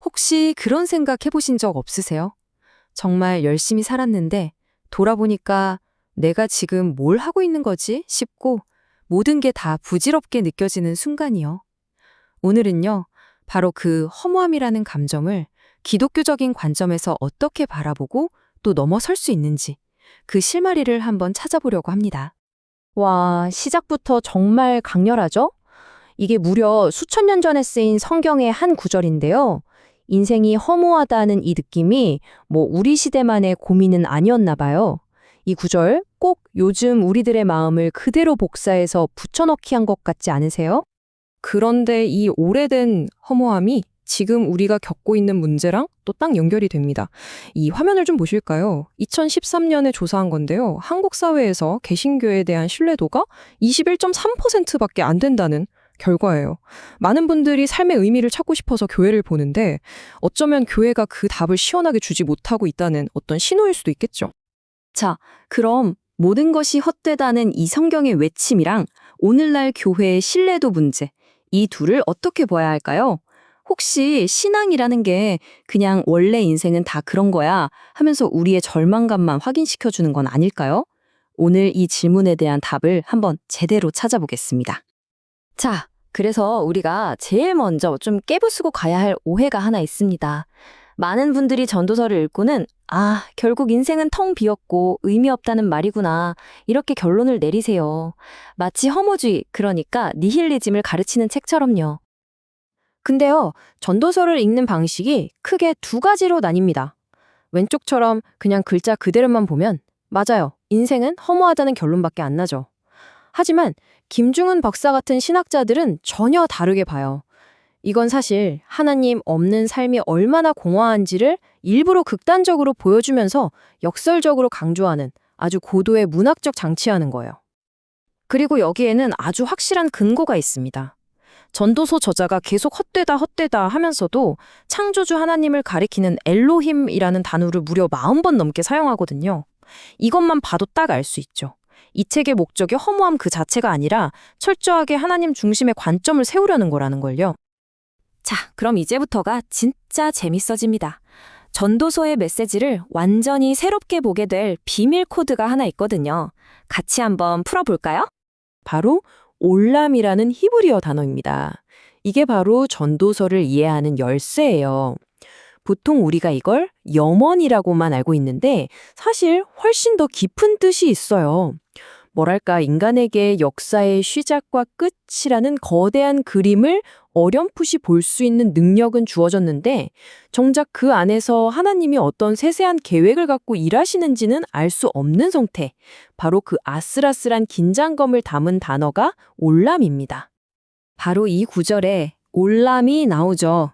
혹시 그런 생각 해보신 적 없으세요? 정말 열심히 살았는데 돌아보니까 내가 지금 뭘 하고 있는 거지 싶고 모든 게 다 부질없게 느껴지는 순간이요. 오늘은요, 바로 그 허무함이라는 감정을 기독교적인 관점에서 어떻게 바라보고 또 넘어설 수 있는지 그 실마리를 한번 찾아보려고 합니다. 와, 시작부터 정말 강렬하죠? 이게 무려 수천 년 전에 쓰인 성경의 한 구절인데요. 인생이 허무하다는 이 느낌이 우리 시대만의 고민은 아니었나 봐요. 이 구절 꼭 요즘 우리들의 마음을 그대로 복사해서 붙여넣기 한 것 같지 않으세요? 그런데 이 오래된 허무함이 지금 우리가 겪고 있는 문제랑 또 딱 연결이 됩니다. 이 화면을 좀 보실까요? 2013년에 조사한 건데요. 한국 사회에서 개신교에 대한 신뢰도가 21.3%밖에 안 된다는 결과예요. 많은 분들이 삶의 의미를 찾고 싶어서 교회를 보는데 어쩌면 교회가 그 답을 시원하게 주지 못하고 있다는 어떤 신호일 수도 있겠죠. 자, 그럼 모든 것이 헛되다는 이 성경의 외침이랑 오늘날 교회의 신뢰도 문제, 이 둘을 어떻게 봐야 할까요? 혹시 신앙이라는 게 그냥 원래 인생은 다 그런 거야 하면서 우리의 절망감만 확인시켜주는 건 아닐까요? 오늘 이 질문에 대한 답을 한번 제대로 찾아보겠습니다. 자, 그래서 우리가 제일 먼저 좀 깨부수고 가야 할 오해가 하나 있습니다. 많은 분들이 전도서를 읽고는 결국 인생은 텅 비었고 의미 없다는 말이구나, 이렇게 결론을 내리세요. 마치 허무주의, 그러니까 니힐리즘을 가르치는 책처럼요. 근데요, 전도서를 읽는 방식이 크게 두 가지로 나뉩니다. 왼쪽처럼 그냥 글자 그대로만 보면 맞아요, 인생은 허무하다는 결론밖에 안 나죠. 하지만 김중은 박사 같은 신학자들은 전혀 다르게 봐요. 이건 사실 하나님 없는 삶이 얼마나 공허한지를 일부러 극단적으로 보여주면서 역설적으로 강조하는 아주 고도의 문학적 장치하는 거예요. 그리고 여기에는 아주 확실한 근거가 있습니다. 전도서 저자가 계속 헛되다 하면서도 창조주 하나님을 가리키는 엘로힘이라는 단어를 무려 40번 넘게 사용하거든요. 이것만 봐도 딱 알 수 있죠. 이 책의 목적이 허무함 그 자체가 아니라 철저하게 하나님 중심의 관점을 세우려는 거라는 걸요. 자, 그럼 이제부터가 진짜 재밌어집니다. 전도서의 메시지를 완전히 새롭게 보게 될 비밀 코드가 하나 있거든요. 같이 한번 풀어볼까요? 바로 올람이라는 히브리어 단어입니다. 이게 바로 전도서를 이해하는 열쇠예요. 보통 우리가 이걸 염원이라고만 알고 있는데 사실 훨씬 더 깊은 뜻이 있어요. 뭐랄까, 인간에게 역사의 시작과 끝이라는 거대한 그림을 어렴풋이 볼 수 있는 능력은 주어졌는데 정작 그 안에서 하나님이 어떤 세세한 계획을 갖고 일하시는지는 알 수 없는 상태. 바로 그 아슬아슬한 긴장감을 담은 단어가 올람입니다. 바로 이 구절에 올람이 나오죠.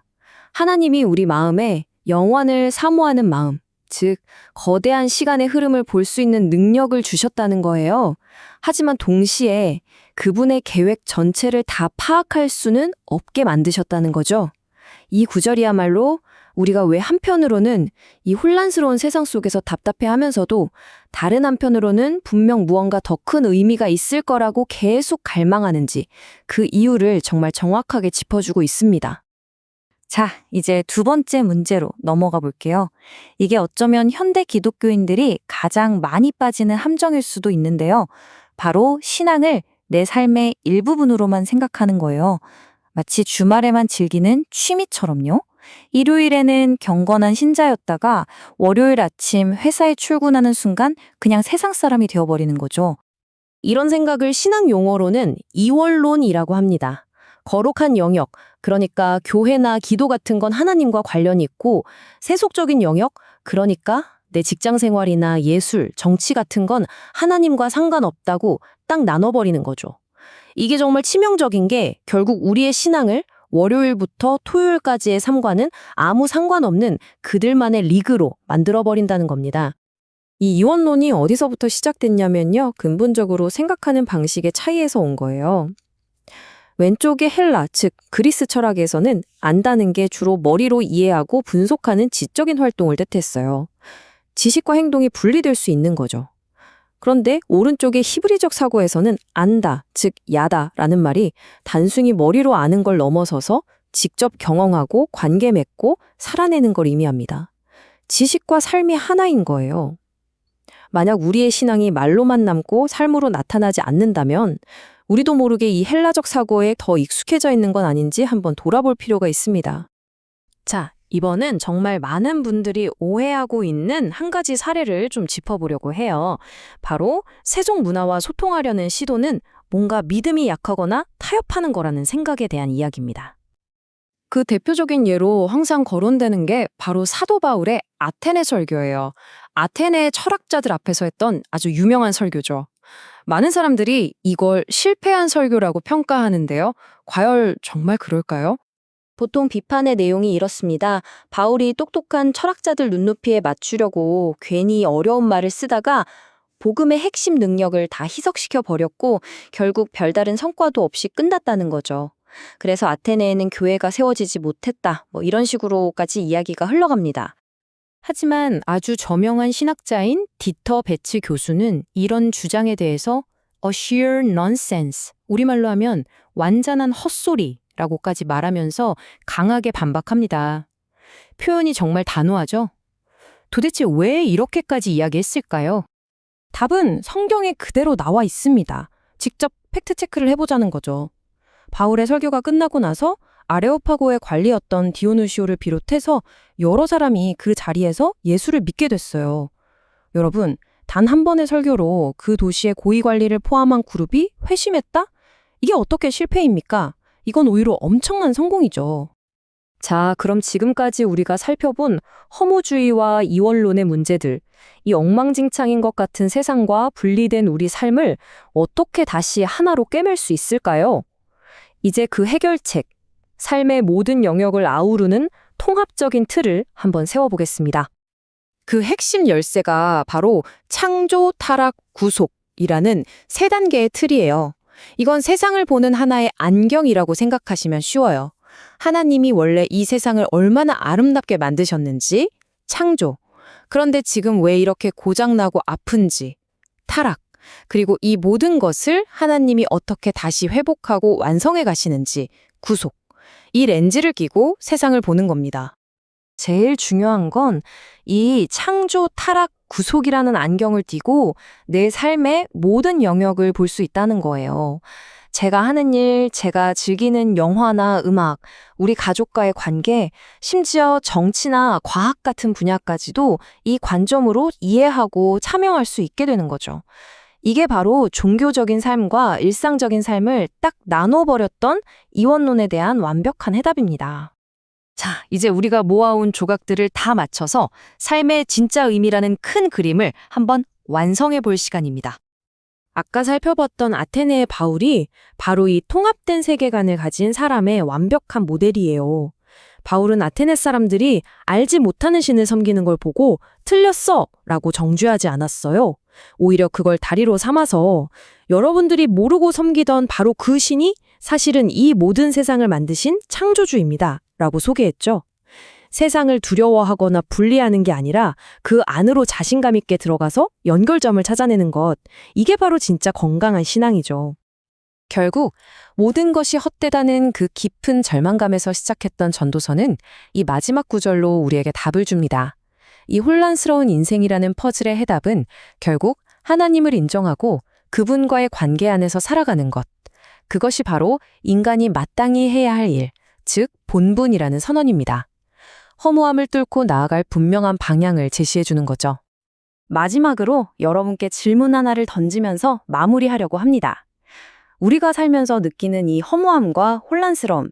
하나님이 우리 마음에 영원을 사모하는 마음, 즉 거대한 시간의 흐름을 볼 수 있는 능력을 주셨다는 거예요. 하지만 동시에 그분의 계획 전체를 다 파악할 수는 없게 만드셨다는 거죠. 이 구절이야말로 우리가 왜 한편으로는 이 혼란스러운 세상 속에서 답답해하면서도 다른 한편으로는 분명 무언가 더 큰 의미가 있을 거라고 계속 갈망하는지 그 이유를 정말 정확하게 짚어주고 있습니다. 자, 이제 두 번째 문제로 넘어가 볼게요. 이게 어쩌면 현대 기독교인들이 가장 많이 빠지는 함정일 수도 있는데요. 바로 신앙을 내 삶의 일부분으로만 생각하는 거예요. 마치 주말에만 즐기는 취미처럼요. 일요일에는 경건한 신자였다가 월요일 아침 회사에 출근하는 순간 그냥 세상 사람이 되어버리는 거죠. 이런 생각을 신앙 용어로는 이원론이라고 합니다. 거룩한 영역, 그러니까 교회나 기도 같은 건 하나님과 관련이 있고, 세속적인 영역, 그러니까 내 직장 생활이나 예술, 정치 같은 건 하나님과 상관없다고 딱 나눠버리는 거죠. 이게 정말 치명적인 게 결국 우리의 신앙을 월요일부터 토요일까지의 삶과는 아무 상관없는 그들만의 리그로 만들어버린다는 겁니다. 이 이원론이 어디서부터 시작됐냐면요. 근본적으로 생각하는 방식의 차이에서 온 거예요. 왼쪽의 헬라, 즉 그리스 철학에서는 안다는 게 주로 머리로 이해하고 분석하는 지적인 활동을 뜻했어요. 지식과 행동이 분리될 수 있는 거죠. 그런데 오른쪽의 히브리적 사고에서는 안다, 즉 야다라는 말이 단순히 머리로 아는 걸 넘어서서 직접 경험하고 관계 맺고 살아내는 걸 의미합니다. 지식과 삶이 하나인 거예요. 만약 우리의 신앙이 말로만 남고 삶으로 나타나지 않는다면 우리도 모르게 이 헬라적 사고에 더 익숙해져 있는 건 아닌지 한번 돌아볼 필요가 있습니다. 자, 이번은 정말 많은 분들이 오해하고 있는 한 가지 사례를 좀 짚어보려고 해요. 바로 세속 문화와 소통하려는 시도는 뭔가 믿음이 약하거나 타협하는 거라는 생각에 대한 이야기입니다. 그 대표적인 예로 항상 거론되는 게 바로 사도 바울의 아테네 설교예요. 아테네 철학자들 앞에서 했던 아주 유명한 설교죠. 많은 사람들이 이걸 실패한 설교라고 평가하는데요. 과연 정말 그럴까요? 보통 비판의 내용이 이렇습니다. 바울이 똑똑한 철학자들 눈높이에 맞추려고 괜히 어려운 말을 쓰다가 복음의 핵심 능력을 다 희석시켜 버렸고 결국 별다른 성과도 없이 끝났다는 거죠. 그래서 아테네에는 교회가 세워지지 못했다. 이런 식으로까지 이야기가 흘러갑니다. 하지만 아주 저명한 신학자인 디터 베츠 교수는 이런 주장에 대해서 a sheer nonsense, 우리말로 하면 완전한 헛소리라고까지 말하면서 강하게 반박합니다. 표현이 정말 단호하죠? 도대체 왜 이렇게까지 이야기했을까요? 답은 성경에 그대로 나와 있습니다. 직접 팩트체크를 해보자는 거죠. 바울의 설교가 끝나고 나서 아레오파고의 관리였던 디오누시오를 비롯해서 여러 사람이 그 자리에서 예수를 믿게 됐어요. 여러분, 단 한 번의 설교로 그 도시의 고위 관리를 포함한 그룹이 회심했다? 이게 어떻게 실패입니까? 이건 오히려 엄청난 성공이죠. 자, 그럼 지금까지 우리가 살펴본 허무주의와 이원론의 문제들, 이 엉망진창인 것 같은 세상과 분리된 우리 삶을 어떻게 다시 하나로 꿰맬 수 있을까요? 이제 그 해결책, 삶의 모든 영역을 아우르는 통합적인 틀을 한번 세워보겠습니다. 그 핵심 열쇠가 바로 창조, 타락, 구속이라는 세 단계의 틀이에요. 이건 세상을 보는 하나의 안경이라고 생각하시면 쉬워요. 하나님이 원래 이 세상을 얼마나 아름답게 만드셨는지, 창조. 그런데 지금 왜 이렇게 고장나고 아픈지, 타락. 그리고 이 모든 것을 하나님이 어떻게 다시 회복하고 완성해 가시는지, 구속. 이 렌즈를 끼고 세상을 보는 겁니다. 제일 중요한 건 이 창조, 타락, 구속이라는 안경을 띄고 내 삶의 모든 영역을 볼 수 있다는 거예요. 제가 하는 일, 제가 즐기는 영화나 음악, 우리 가족과의 관계, 심지어 정치나 과학 같은 분야까지도 이 관점으로 이해하고 참여할 수 있게 되는 거죠. 이게 바로 종교적인 삶과 일상적인 삶을 딱 나눠버렸던 이원론에 대한 완벽한 해답입니다. 자, 이제 우리가 모아온 조각들을 다 맞춰서 삶의 진짜 의미라는 큰 그림을 한번 완성해 볼 시간입니다. 아까 살펴봤던 아테네의 바울이 바로 이 통합된 세계관을 가진 사람의 완벽한 모델이에요. 바울은 아테네 사람들이 알지 못하는 신을 섬기는 걸 보고 틀렸어! 라고 정죄하지 않았어요. 오히려 그걸 다리로 삼아서 여러분들이 모르고 섬기던 바로 그 신이 사실은 이 모든 세상을 만드신 창조주입니다. 라고 소개했죠. 세상을 두려워하거나 분리하는 게 아니라 그 안으로 자신감 있게 들어가서 연결점을 찾아내는 것. 이게 바로 진짜 건강한 신앙이죠. 결국 모든 것이 헛되다는 그 깊은 절망감에서 시작했던 전도서는 이 마지막 구절로 우리에게 답을 줍니다. 이 혼란스러운 인생이라는 퍼즐의 해답은 결국 하나님을 인정하고 그분과의 관계 안에서 살아가는 것. 그것이 바로 인간이 마땅히 해야 할 일, 즉 본분이라는 선언입니다. 허무함을 뚫고 나아갈 분명한 방향을 제시해 주는 거죠. 마지막으로 여러분께 질문 하나를 던지면서 마무리하려고 합니다. 우리가 살면서 느끼는 이 허무함과 혼란스러움,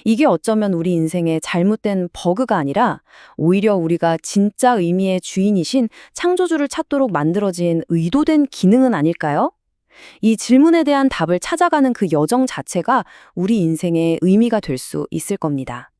이게 어쩌면 우리 인생의 잘못된 버그가 아니라 오히려 우리가 진짜 의미의 주인이신 창조주를 찾도록 만들어진 의도된 기능은 아닐까요? 이 질문에 대한 답을 찾아가는 그 여정 자체가 우리 인생의 의미가 될 수 있을 겁니다.